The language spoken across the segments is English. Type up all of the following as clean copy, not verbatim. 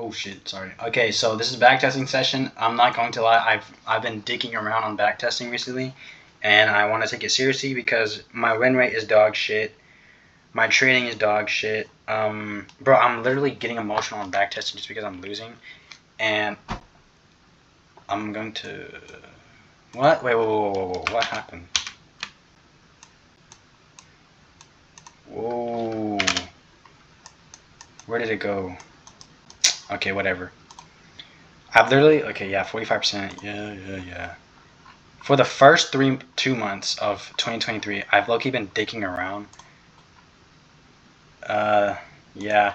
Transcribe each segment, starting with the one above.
Oh shit, sorry. Okay, so this is backtesting session. I'm not going to lie, I've been digging around on backtesting recently, and I want to take it seriously because my win rate is dog shit. My trading is dog shit. Bro, I'm literally getting emotional on backtesting just because I'm losing, and I'm going to. What? Wait, whoa. What happened? Whoa. Where did it go? Okay, whatever. I've literally, okay, yeah, 45%. Yeah. For the first 2 months of 2023, I've low-key been digging around. Yeah.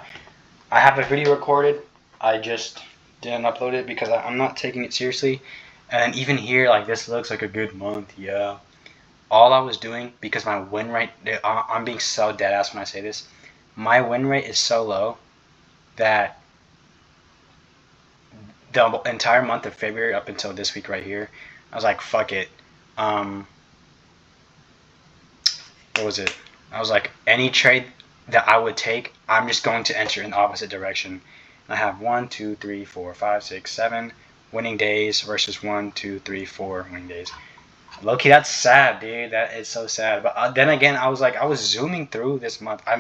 I have a video recorded. I just didn't upload it because I'm not taking it seriously. And even here, like, this looks like a good month, yeah. All I was doing, because my win rate, I'm being so deadass when I say this, my win rate is so low that the entire month of February up until this week right here, I was like, fuck it. What was it? I was like, any trade that I would take, I'm just going to enter in the opposite direction. And I have 1, 2, 3, 4, 5, 6, 7 winning days versus 1, 2, 3, 4 winning days. Low-key, that's sad, dude. That is so sad. But then again, I was zooming through this month. I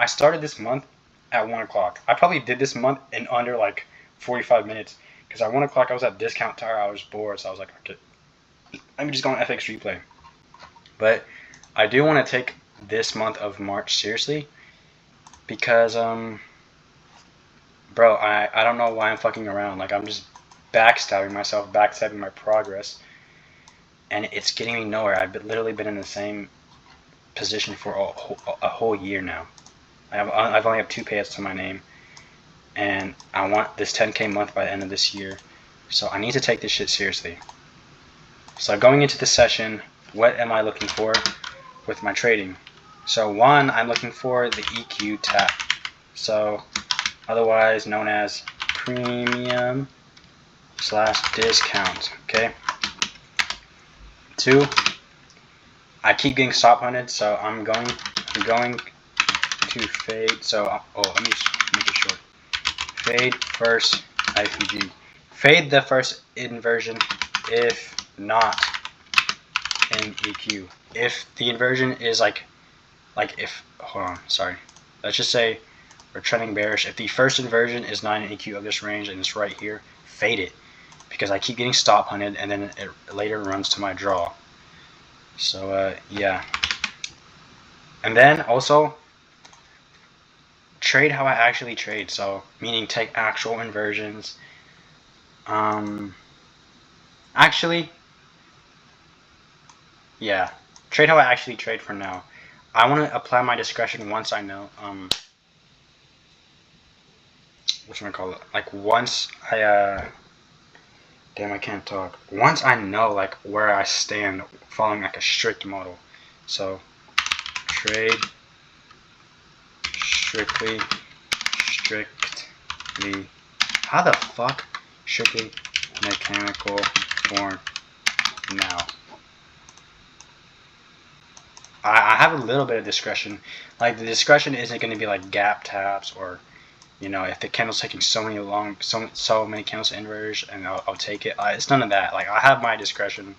started this month at 1 o'clock. I probably did this month in under like 45 minutes. Because at 1 o'clock, I was at Discount Tire. I was bored, so I was like, okay, let me just go on FX Replay. But I do want to take this month of March seriously. Because, bro, I don't know why I'm fucking around. Like, I'm just backstabbing myself, backstabbing my progress. And it's getting me nowhere. I've literally been in the same position for a whole year now. I've only have 2 payouts to my name, and I want this 10K month by the end of this year. So I need to take this shit seriously. So going into the session, what am I looking for with my trading? So 1, I'm looking for the EQ tap. So otherwise known as premium / discount. Okay. 2, I keep getting stop hunted, so I'm going to fade. So let me just make it short. Fade first IPG. Fade the first inversion if not in EQ. If the inversion is like if, hold on, sorry. Let's just say we're trending bearish. If the first inversion is not in EQ of this range and it's right here, fade it. Because I keep getting stop hunted and then it later runs to my draw. So yeah. And then also trade how I actually trade. So meaning take actual inversions. Actually, yeah, trade how I actually trade for now. I want to apply my discretion once I know what should I call it? Like once I damn, I can't talk. Once I know like where I stand following like a strict model. So trade strictly how the fuck strictly mechanical form now. I have a little bit of discretion. Like the discretion isn't going to be like gap taps or, you know, if the candle's taking so many candles to inverse and I'll take it. It's none of that. Like I have my discretion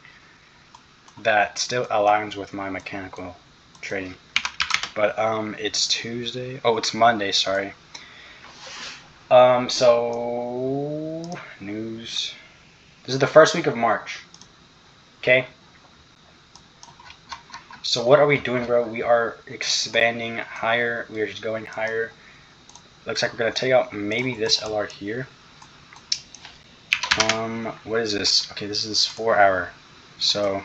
that still aligns with my mechanical trading. But it's Tuesday. Oh, it's Monday. Sorry. So news. This is the first week of March. Okay. So what are we doing, bro? We are expanding higher. We are just going higher. Looks like we're gonna take out maybe this LR here. What is this? Okay, this is 4 hour. So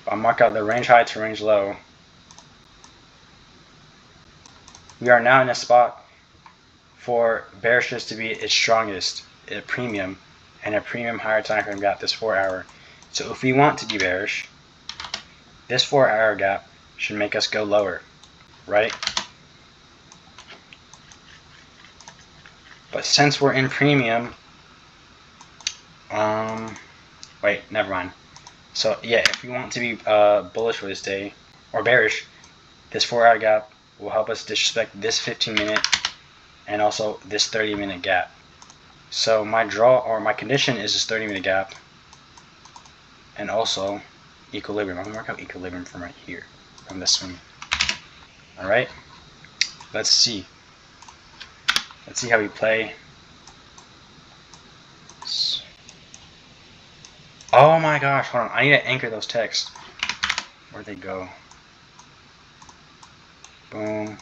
I'll mark out the range high to range low. We are now in a spot for bearishness to be its strongest, a premium, and a premium higher time frame gap, this 4 hour. So if we want to be bearish, this 4 hour gap should make us go lower, right? But since we're in premium, wait, never mind. So yeah, if we want to be bullish for this day, or bearish, this 4 hour gap will help us disrespect this 15 minute and also this 30-minute gap. So my draw or my condition is this 30-minute gap, and also equilibrium. I'm gonna mark out equilibrium from right here, from this one. All right, let's see. Let's see how we play. Oh my gosh, hold on. I need to anchor those texts. Where'd they go? Boom.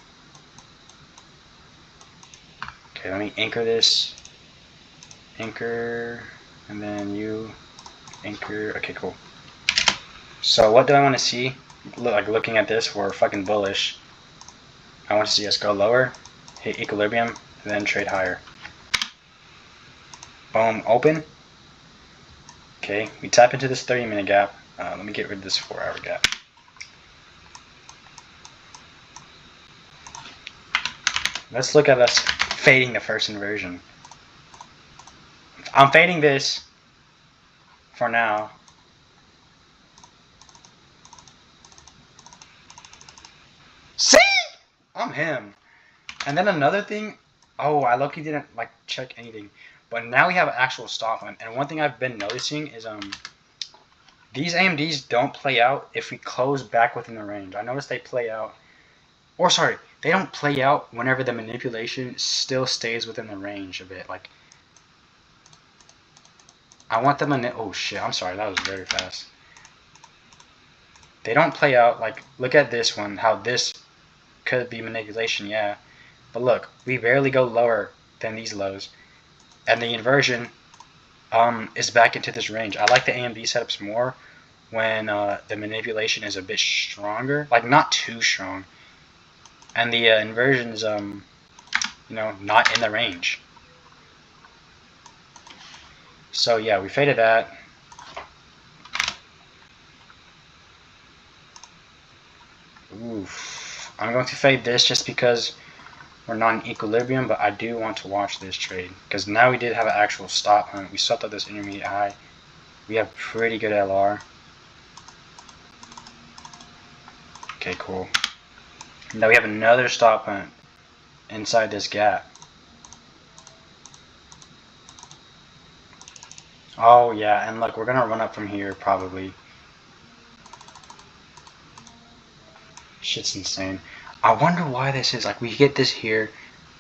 Okay, let me anchor this. Anchor, and then you anchor. Okay, cool. So what do I want to see? Like looking at this, we're fucking bullish. I want to see us go lower, hit equilibrium, and then trade higher. Boom, open. Okay, we tap into this 30-minute gap. Let me get rid of this 4-hour gap. Let's look at us fading the first inversion. I'm fading this for now. See? I'm him. And then another thing, oh, I lucky didn't like check anything. But now we have an actual stop line. And one thing I've been noticing is these AMDs don't play out if we close back within the range. I noticed they play out, or sorry, they don't play out whenever the manipulation still stays within the range of it. Like, I want them to, oh shit, I'm sorry, that was very fast. They don't play out, like, look at this one, how this could be manipulation, yeah. But look, we barely go lower than these lows. And the inversion is back into this range. I like the AMD setups more when the manipulation is a bit stronger, like not too strong. And the inversion is, you know, not in the range. So yeah, we faded that. Oof. I'm going to fade this just because we're not in equilibrium, but I do want to watch this trade because now we did have an actual stop hunt. We swept up this intermediate high. We have pretty good LR. Okay, cool. Now we have another stop hunt inside this gap. Oh yeah, and look, we're gonna run up from here probably. Shit's insane. I wonder why this is. Like, we get this here,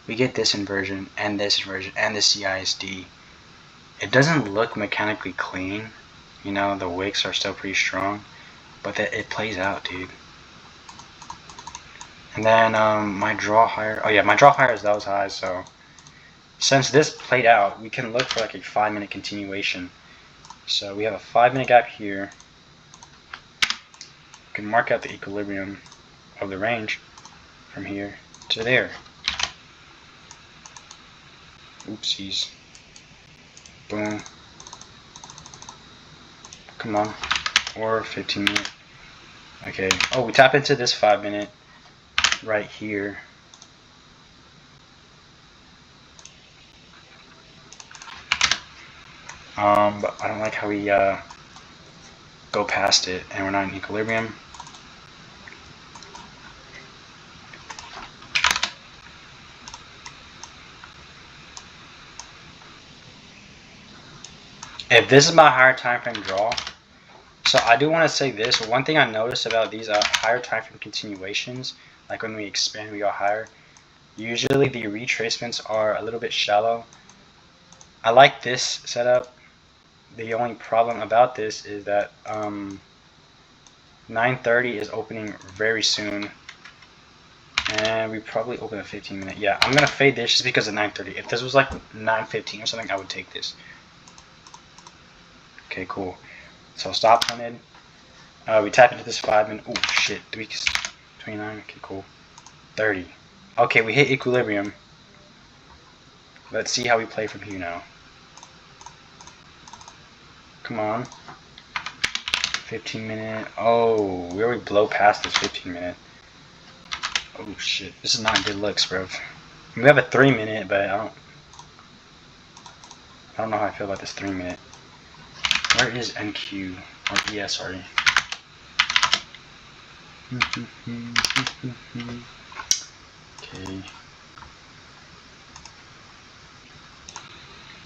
we get this inversion, and this inversion, and the CISD. It doesn't look mechanically clean. You know, the wicks are still pretty strong, but it plays out, dude. And then my draw higher. Oh yeah, my draw higher is those highs. So since this played out, we can look for like a 5-minute continuation. So we have a 5-minute gap here. We can mark out the equilibrium of the range from here to there. Oopsies. Boom. Come on. Or 15-minute. Okay. Oh, we tap into this 5-minute right here. But I don't like how we go past it and we're not in equilibrium. If this is my higher time frame draw, so I do want to say this. One thing I noticed about these higher time frame continuations, like when we expand, we go higher. Usually the retracements are a little bit shallow. I like this setup. The only problem about this is that 9:30 is opening very soon, and we probably open a 15-minute. Yeah, I'm gonna fade this just because of 9:30. If this was like 9:15 or something, I would take this. Okay, cool. So stop hunted. We tap into this 5-minute. Oh shit, 29. Okay, cool. 30. Okay, we hit equilibrium. Let's see how we play from here now. Come on. 15-minute. Oh, we already blow past this 15-minute. Oh shit, this is not good looks, bro. We have a 3-minute, but I don't know how I feel about this 3-minute. Where is NQ or ES? Sorry. Okay.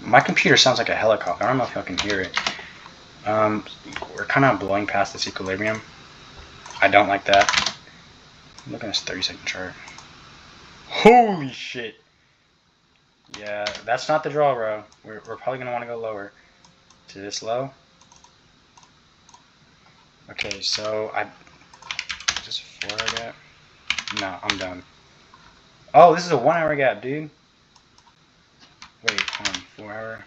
My computer sounds like a helicopter. I don't know if y'all can hear it. We're kind of blowing past this equilibrium. I don't like that. Look at this 30-second chart. Holy shit. Yeah, that's not the draw, bro. We're probably going to want to go lower to this low. Okay, so is this a 4 hour gap? No, I'm done. Oh, this is a 1 hour gap, dude. Wait, hold on, 4 hour.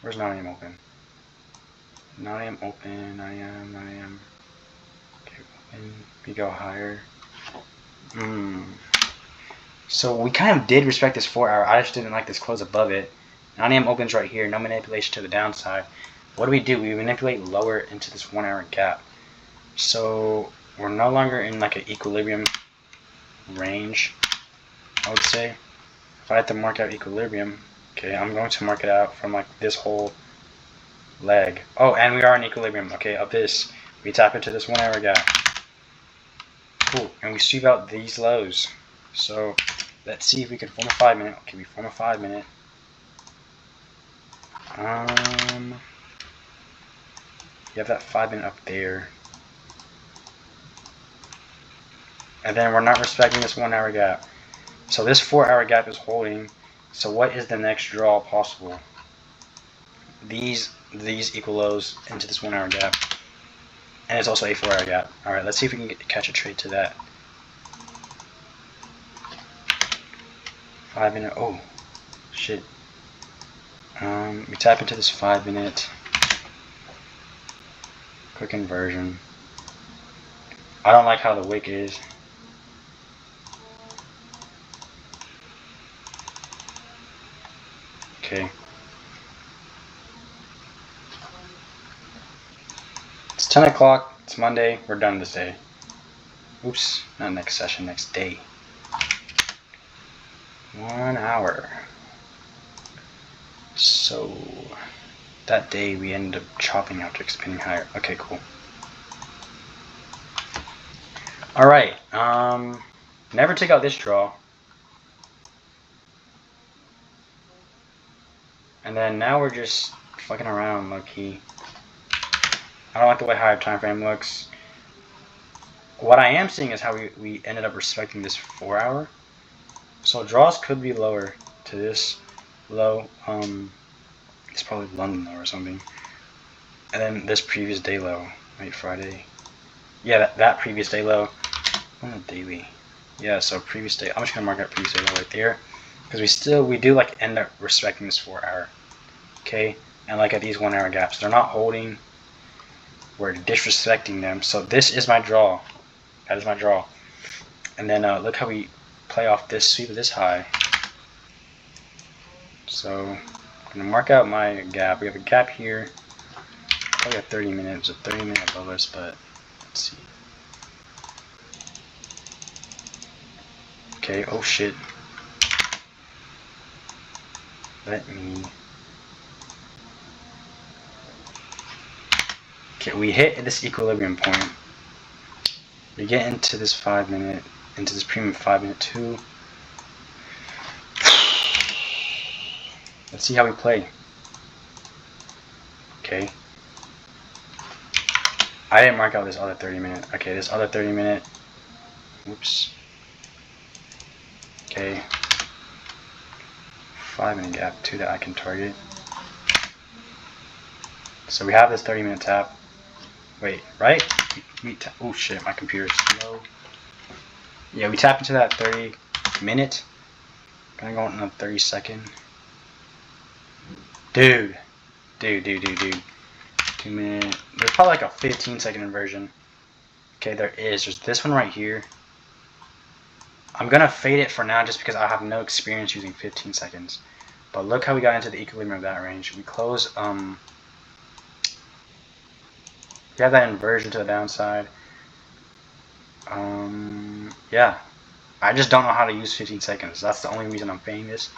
Where's 9 AM open? 9 AM open, 9 AM, 9 AM. Okay, open. We go higher. So we kind of did respect this 4 hour. I just didn't like this close above it. 9 AM opens right here. No manipulation to the downside. What do? We manipulate lower into this 1 hour gap. So we're no longer in like an equilibrium range, I would say. If I had to mark out equilibrium, okay, I'm going to mark it out from like this whole leg. Oh, and we are in equilibrium. Okay, of this, we tap into this 1 hour gap. Cool, and we sweep out these lows. So let's see if we can form a 5 minute. Okay, we form a 5 minute. You have that 5 minute up there. And then we're not respecting this 1 hour gap. So this 4 hour gap is holding. So what is the next draw possible? These equal lows into this 1 hour gap. And it's also a 4 hour gap. Alright, let's see if we can catch a trade to that. 5 minute. Oh, shit. We tap into this 5 minute. Quick inversion. I don't like how the wick is. Okay. It's 10 o'clock. It's Monday. We're done this day. Oops. Not next session. Next day. 1 hour. So that day we ended up chopping after spinning higher. Okay, cool. Alright. Never take out this draw. And then now we're just fucking around low key. I don't like the way higher time frame looks. What I am seeing is how we ended up respecting this 4 hour. So draws could be lower to this low. It's probably London low or something. And then this previous day low. Wait, Friday. Yeah, that previous day low. On the daily. Yeah, so previous day. I'm just gonna mark out previous day low right there. Because we do like end up respecting this 4 hour. Okay? And like at these 1 hour gaps. They're not holding. We're disrespecting them. So this is my draw. That is my draw. And then look how we play off this sweep of this high. So I'm gonna mark out my gap. We have a gap here. Probably a 30 minute. It was a 30 minute above us, but let's see. Okay, oh shit. Let me. Okay, we hit this equilibrium point. We get into this 5 minute, into this premium 5 minute 2. Let's see how we play. Okay. I didn't mark out this other 30 minute. Okay, this other 30 minute. Whoops. Okay. 5 minute gap too that I can target. So we have this 30 minute tap. Wait, right? Oh shit, my computer's slow. Yeah, we tap into that 30 minute. Gonna go in a 30 second. Dude. 2 minute. There's probably like a 15-second inversion. Okay, there's this one right here. I'm gonna fade it for now just because I have no experience using 15 seconds. But look how we got into the equilibrium of that range. We close, we have that inversion to the downside. Yeah. I just don't know how to use 15 seconds. That's the only reason I'm fading this.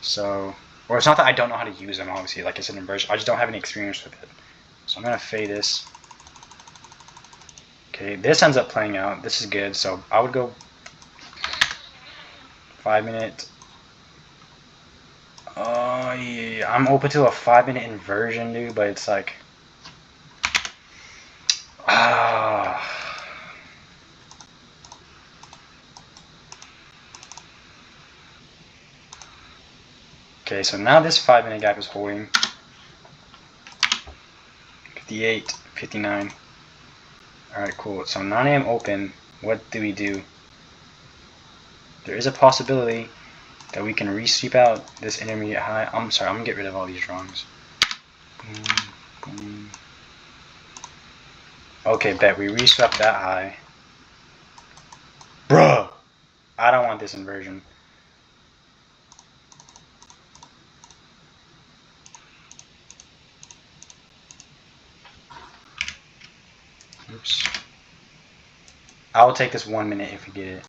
So, or it's not that I don't know how to use them, obviously, like it's an inversion. I just don't have any experience with it. So I'm gonna fade this. Okay, this ends up playing out. This is good. So I would go 5 minute. Oh yeah, I'm open to a 5-minute inversion, dude, but it's like Okay, so now this 5-minute gap is holding. 58, 59. Alright, cool. So 9 a.m. open. What do we do? There is a possibility that we can re-sweep out this intermediate high. I'm sorry, I'm gonna get rid of all these drawings. Boom, boom. Okay, bet we re-swept that high. Bruh! I don't want this inversion. Oops. I will take this 1 minute if we get it.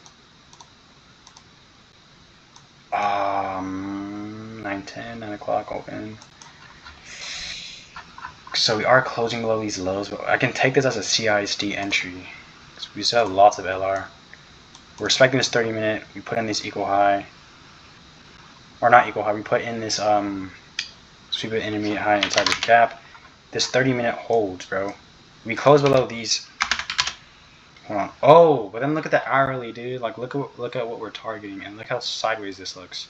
9:10, 9 o'clock open. So we are closing below these lows, but I can take this as a CISD entry. So we still have lots of LR. We're expecting this 30-minute. We put in this equal high, or not equal high. We put in this sweep of intermediate high inside this gap. This 30-minute holds, bro. We close below these. Hold on. Oh, but then look at the hourly, dude. Like look at what we're targeting, and look how sideways this looks.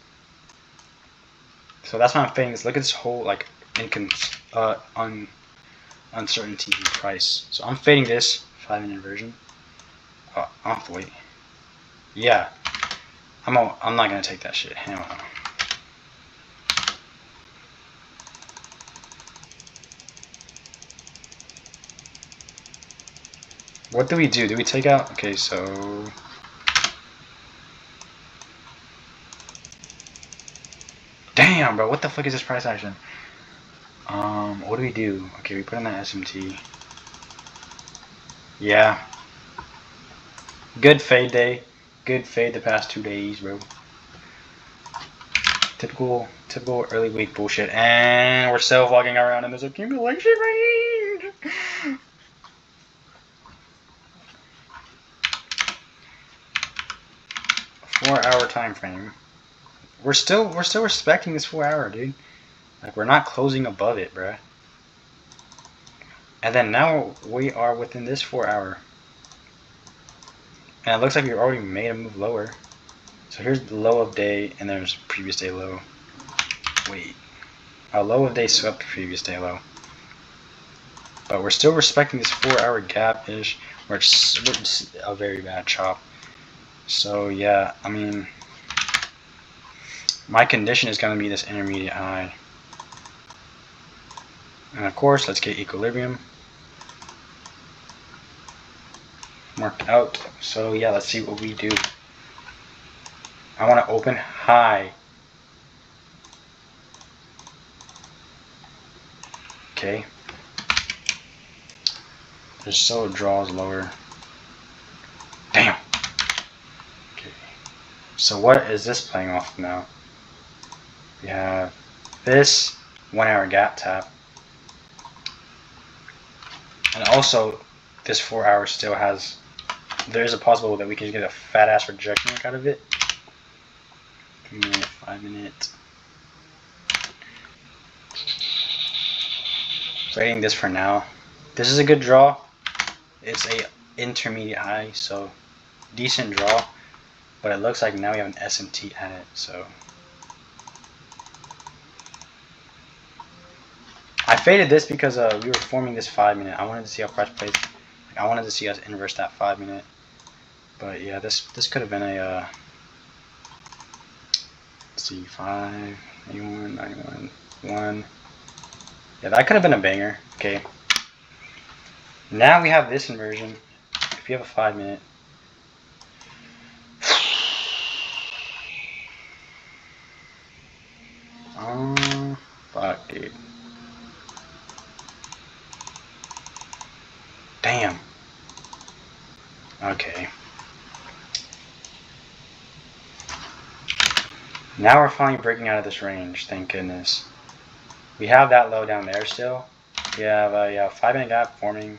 So that's why I'm fading this. Look at this whole like uncertainty in price. So I'm fading this 5-minute inversion. Oh, I'll have to wait. Yeah, I'm not gonna take that shit. Hell no. What do we do? Do we take out? Okay, so damn, bro. What the fuck is this price action? What do we do? Okay, we put in that SMT. Yeah. Good fade day. Good fade the past 2 days, bro. Typical early week bullshit. And we're still walking around in this accumulation range. 4-hour time frame. We're still respecting this 4-hour, dude. Like we're not closing above it, bruh. And then now we are within this 4-hour. And it looks like we've already made a move lower. So here's the low of day, and there's previous day low. Wait. Our low of day swept previous day low. But we're still respecting this 4-hour gap-ish, where it's a very bad chop. So yeah, I mean, my condition is going to be this intermediate high. And of course, let's get equilibrium marked out. So yeah, let's see what we do. I want to open high. Okay. Just so it draws lower. Damn. Okay. So what is this playing off now? We have this 1-hour gap tap. And also, this 4-hour still has, there's a possibility that we can get a fat ass rejection out of it. 3 minute, 5 minute. Rating this for now. This is a good draw. It's a intermediate high, so decent draw. But it looks like now we have an SMT at it, so. I faded this because we were forming this 5-minute. I wanted to see how price plays. I wanted to see us inverse that 5-minute. But yeah, this could have been a let's see, 5, 81, 91, 1. Yeah, that could have been a banger. Okay. Now we have this inversion. If you have a 5-minute. Fuck, dude. Damn. Okay. Now we're finally breaking out of this range, thank goodness. We have that low down there still. We have a 5-minute gap forming.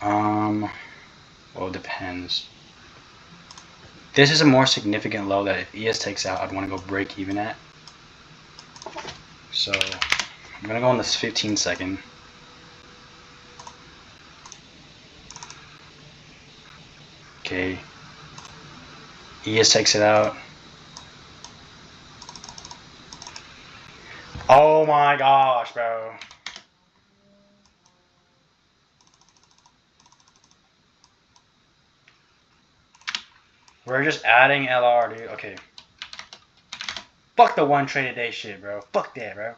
Well, it depends. This is a more significant low that if ES takes out, I'd want to go break even at. So I'm gonna go on this 15 second. Okay. ES takes it out. Oh my gosh, bro. We're just adding LR, dude. Okay. Fuck the one trade a day shit, bro. Fuck that, bro.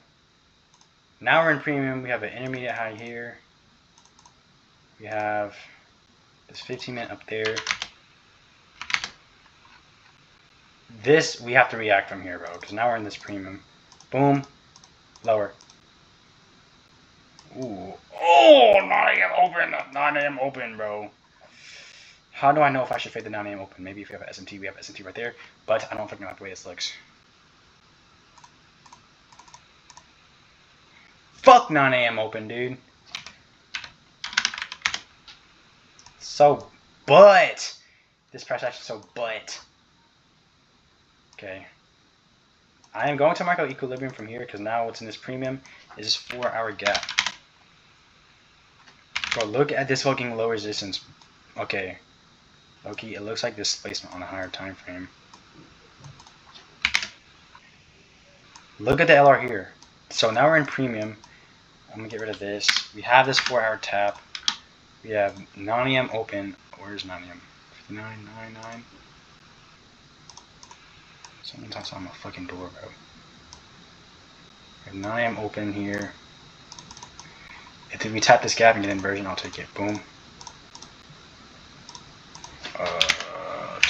Now we're in premium. We have an intermediate high here. We have this 15-minute up there. This, we have to react from here, bro. Because now we're in this premium. Boom. Lower. Ooh. Oh, 9 a.m. open. 9 a.m. open, bro. How do I know if I should fade the 9 a.m. open? Maybe if we have an SMT, we have SMT right there. But I don't fucking know the way this looks. Fuck 9 a.m. open, dude. So, but. This price action so but. Okay. I am going to mark out equilibrium from here because now what's in this premium is this 4-hour gap. Bro, look at this fucking low resistance. Okay. Okay, it looks like displacement on a higher time frame. Look at the LR here. So now we're in premium. I'm gonna get rid of this. We have this 4-hour tap. We have 9 a.m. open. Where's 9 a.m.? 59.99. Someone's outside my fucking door, bro. We have 9 a.m. open here. If we tap this gap and get inversion, I'll take it. Boom.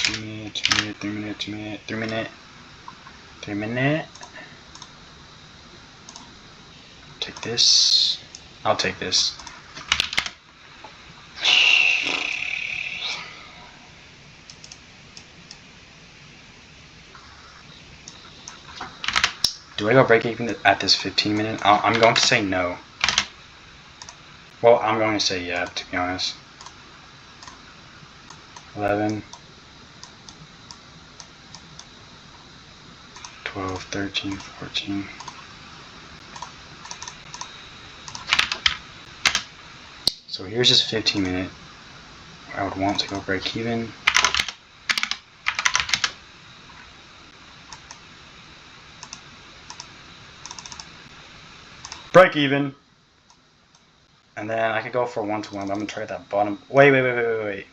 2 minute, 2 minute, 3 minute, 2 minute, 3 minute, 3 minute. Take this. I'll take this. Do I go break even at this 15 minute? I'm going to say no. Well, I'm going to say yeah, to be honest. 11, 12, 13, 14. So here's this 15 minute. I would want to go break even. Break even. And then I could go for 1-1, but I'm going to try that bottom. Wait.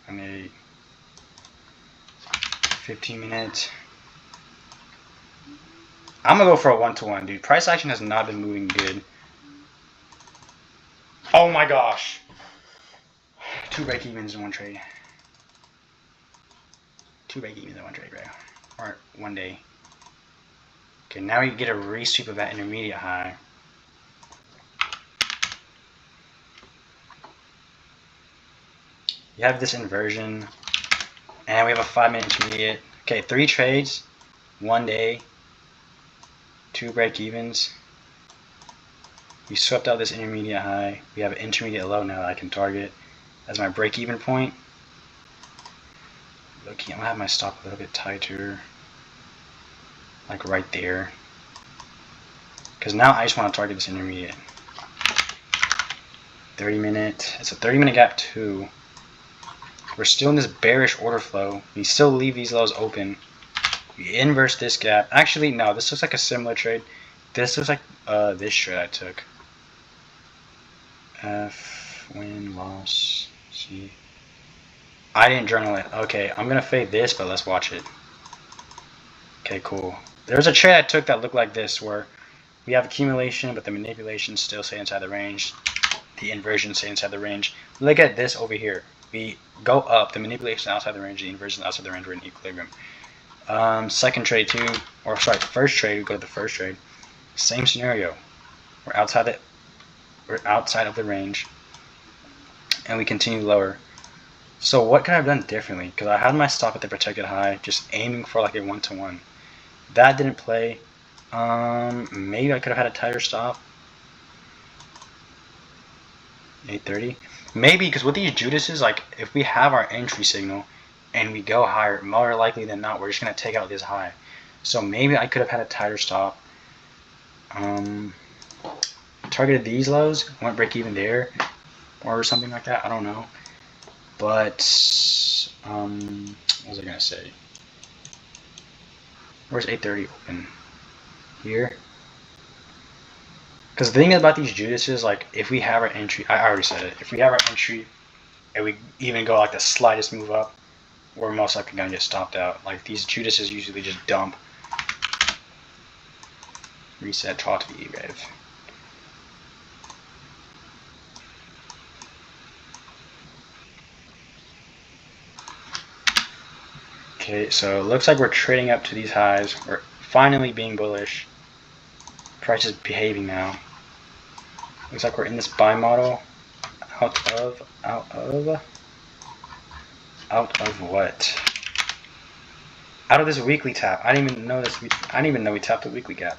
I need 15 minutes. I'm going to go for a 1-1, dude. Price action has not been moving good. Oh my gosh. 2 break evens in one trade. 2 break evens in one trade, bro. Or one day. Okay, now we get a re-sweep of that intermediate high. You have this inversion, and we have a 5-minute intermediate. Okay, 3 trades, 1 day, 2 break evens. We swept out this intermediate high. We have an intermediate low now that I can target as my break even point. Look, I'm gonna have my stop a little bit tighter, like right there, because now I just want to target this intermediate. 30-minute. It's a 30-minute gap too. We're still in this bearish order flow. We still leave these lows open. We inverse this gap. Actually, no, this looks like a similar trade. This looks like this trade I took. F, win, loss, C. I didn't journal it. Okay, I'm going to fade this, but let's watch it. Okay, cool. There's a trade I took that looked like this, where we have accumulation, but the manipulation still stay inside the range. The inversion stay inside the range. Look at this over here. We go up, the manipulation outside the range, the inversion outside the range, we're in equilibrium. Second trade too, or sorry, first trade, we go to the first trade. Same scenario. We're outside of the range, and we continue lower. So what could I have done differently? Because I had my stop at the protected high, just aiming for like a 1-1. That didn't play. Maybe I could have had a tighter stop. 830. Maybe because with these Judases, like if we have our entry signal and we go higher, more likely than not, we're just gonna take out this high. So maybe I could have had a tighter stop. Targeted these lows, went break even there, or something like that. I don't know. But what was I gonna say? Where's 830 open? Here. Because the thing about these Judases, like if we have our entry, I already said it. If we have our entry and we even go like the slightest move up, we're most likely gonna get stopped out. Like these Judases usually just dump. Reset, talk to the E-Rev. Okay, so it looks like we're trading up to these highs. We're finally being bullish. Price is behaving now. Looks like we're in this buy model. Out of what? Out of this weekly tap. I didn't even know this. I didn't even know we tapped the weekly gap.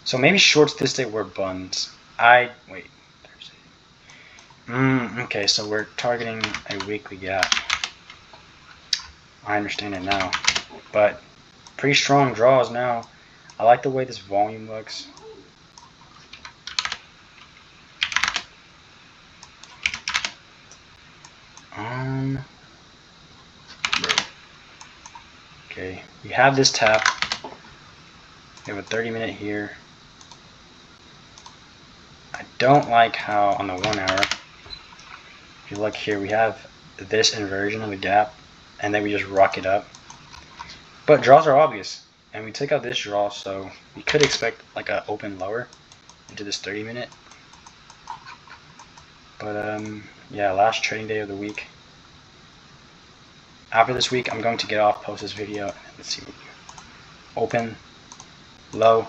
So maybe shorts this day were buns. Wait. Thursday. Okay, so we're targeting a weekly gap. I understand it now. But pretty strong draws now. I like the way this volume looks. Okay, we have this tap. We have a 30-minute here. I don't like how on the 1 hour, if you look here, we have this inversion of the gap, and then we just rock it up. But draws are obvious, and we take out this draw, so we could expect like an open lower into this 30-minute. But yeah, last trading day of the week. After this week, I'm going to get off, post this video, and let's see. Open, low.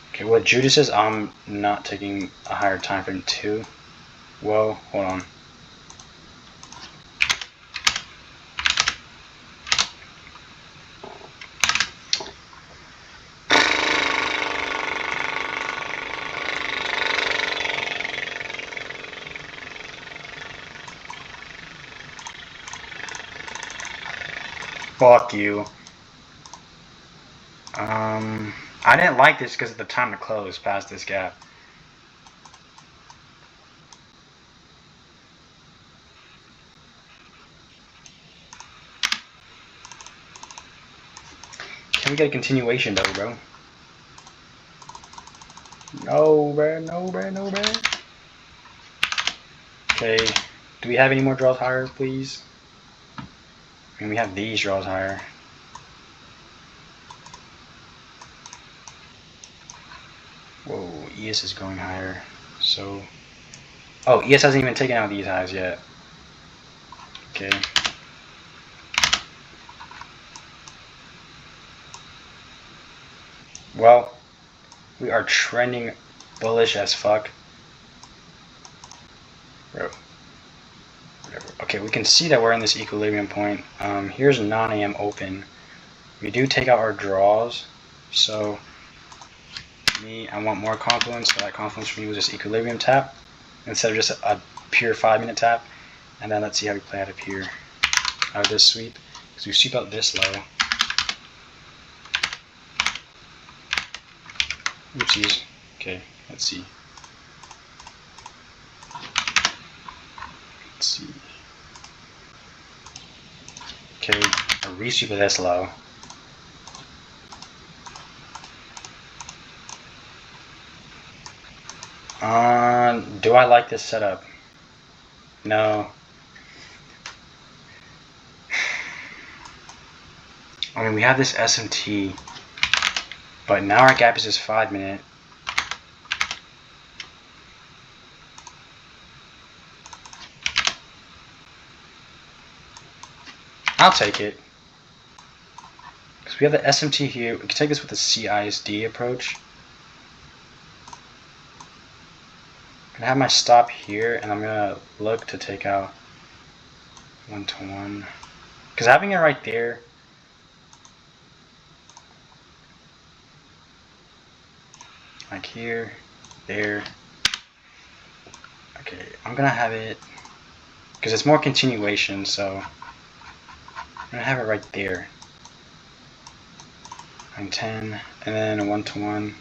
Okay, with Judases, I'm not taking a higher time frame too. Whoa, hold on. Fuck you. I didn't like this because of the time to close past this gap. Can we get a continuation though, bro? No, bro, no, bro, no, bro. Okay, do we have any more draws higher, please? I mean, we have these draws higher. Whoa, ES is going higher. So, oh, ES hasn't even taken out these highs yet. Okay. Well, we are trending bullish as fuck. Bro. Whatever. Okay, we can see that we're in this equilibrium point. Here's 9 AM open. We do take out our draws, so I want more confluence. So that confluence for me was this equilibrium tap instead of just a pure 5-minute tap. And then let's see how we play out up here out of this sweep. Because we sweep out this low. Oopsies. Okay, let's see. Let's see. Okay, a resweep of this low. Do I like this setup? No. I mean, we have this SMT, but now our gap is just 5-minute. I'll take it. Because we have the SMT here. We can take this with the CISD approach. I'm gonna have my stop here, and I'm gonna look to take out 1-to-1. Because having it right there, like here, there. Okay, I'm gonna have it because it's more continuation, so I'm gonna have it right there. And 10, and then a 1-to-1.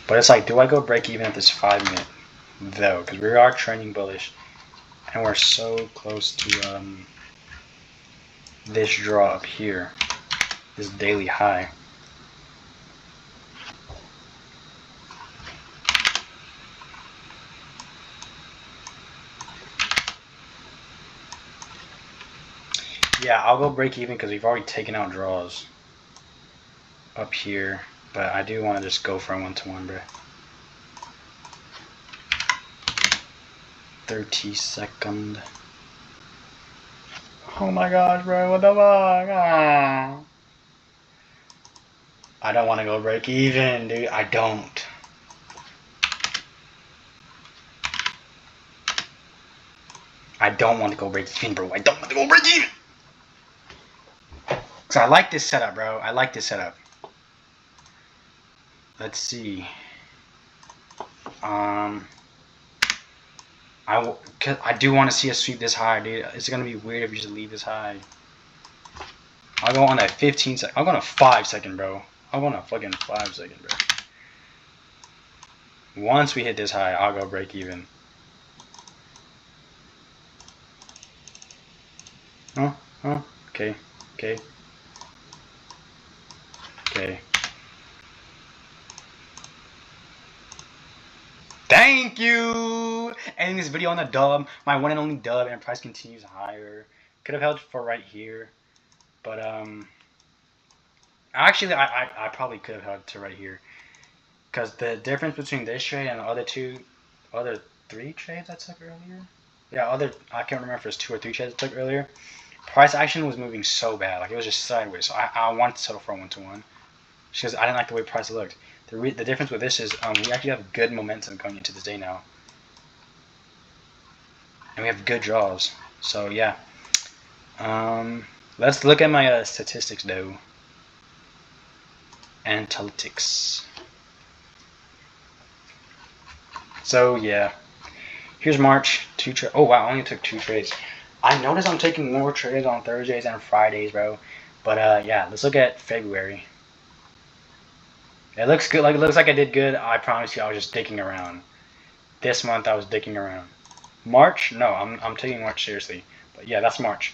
But it's like, do I go break even at this 5-minute though? Because we are trending bullish, and we're so close to this draw up here, this daily high. Yeah, I'll go break even because we've already taken out draws up here, but I do want to just go for a 1-to-1, bro. 30-second. Oh my gosh, bro, what the fuck? Ah. I don't want to go break even, dude. I don't. I don't want to go break even, bro. I don't want to go break even. Because I like this setup, bro. I like this setup. Let's see. I do want to see us sweep this high, dude. It's going to be weird if you just leave this high. I'll go on that 15-second. I'll go on a 5-second, bro. I'll go on a fucking 5-second, bro. Once we hit this high, I'll go break even. Oh, okay, okay. Okay. Thank you! Ending this video on a dub. My one and only dub, and price continues higher. Could have held for right here. But, actually, I probably could have held to right here. Because the difference between this trade and the other three trades I took earlier? Yeah, I can't remember if it was 2 or 3 trades I took earlier. Price action was moving so bad. Like, it was just sideways. So I wanted to settle for a 1-to-1. Because I didn't like the way price looked. The difference with this is we actually have good momentum going into this day now. And we have good draws. So, yeah. Let's look at my statistics, though. Analytics. So, yeah. Here's March. 2 trades. Oh, wow. I only took 2 trades. I noticed I'm taking more trades on Thursdays and Fridays, bro. But, yeah. Let's look at February. It looks good. Like, it looks like I did good. I promise you, I was just dicking around. This month, I was dicking around. March? No, I'm taking March seriously. But, yeah, that's March.